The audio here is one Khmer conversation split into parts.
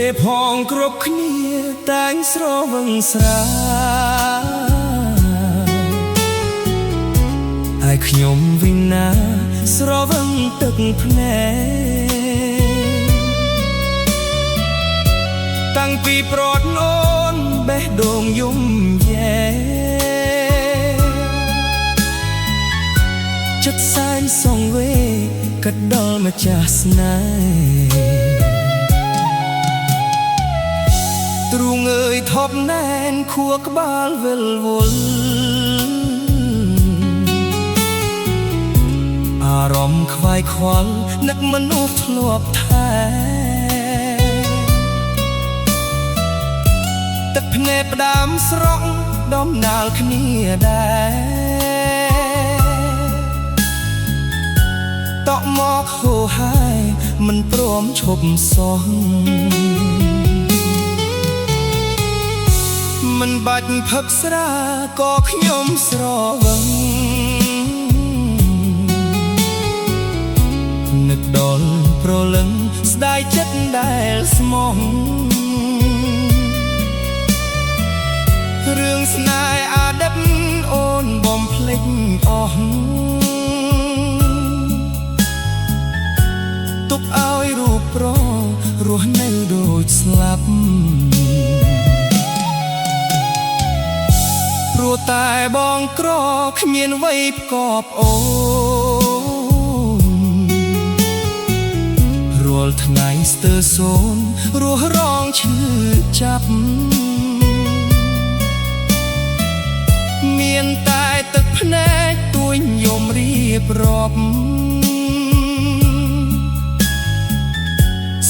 ពេលផងគ្រប់គ្នាតែងស្រវឹងស្រាហើយខ្ញុំវិញណាស្រវឹងទឹកភ្នែកតាំងពីប្រត់អូនបេះដូងយំយែចិត្តសែនសងវេក៏ដល់ម្ចាស់ស្នេហ៍ទ្រូងអើយថប់ណែនខួរក្បាលវិលវល់អារម្មណ៍ខ្វាយខ្វល់នឹកមនុស្សធ្លាប់ថែទឹកភ្នែកផ្ដាំស្រក់ដំណាលគ្នាដែរតក់មកហូរហើយមិនព្រមឈប់សោះមិនបាច់ផឹកស្រាក៏ខ្ញុំស្រវឹងនឹកដល់ប្រលឹងស្ដាយចិត្តដែលស្មោះរឿងស្នេហ៍អាដិតអូនបំភ្លេចអស់ទុកឲ្យរូបប្ររស់នៅដូចស្លាប់ព្រោះតែបងក្រគ្មានវ័យផ្គប់អូនរាល់ថ្ងៃស្ទើរសូនរស់រងឈឺចាប់មានតែទឹកភ្នែកទួញយំរៀបរាប់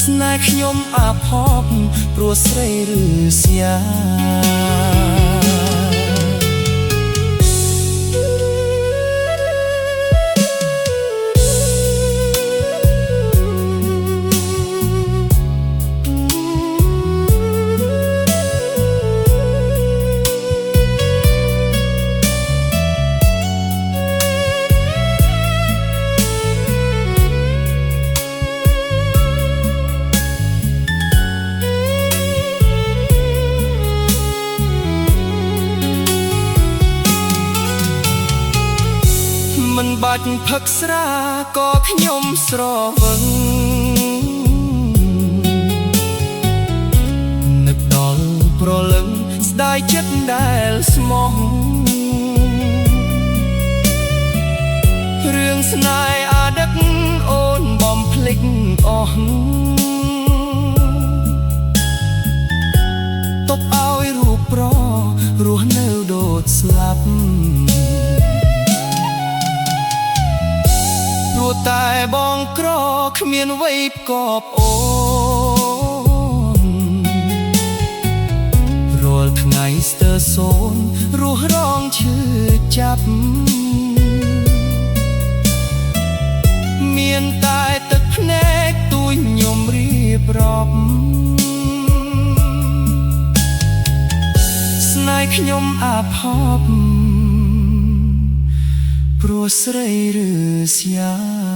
ស្នេហ៍ខ្ញុំអាផប់ព្រោះស្រីឬស្យាមិនបាច់ផឹកស្រាក៏ខ្ញុំស្រវឹងនឹកដល់ប្រលឹងស្ដាយចិត្តដែលស្មោះរឿងស្នេហ៍អាដិតអូនបំភ្លេចអស់ទុកឲ្យរូបប្ររស់នៅដូចស្លាប់ព្រោះតែបងក្រគ្មានវ័យផ្គប់អូនរាល់ថ្ងៃស្ទើរសូនរស់រងឈឺចាប់មានតែទឹកភ្នែកទួញញំរៀបរាប់ស្នេហ៍ខ្ញុំអាផប់ព្រោះស្រីឬស្យា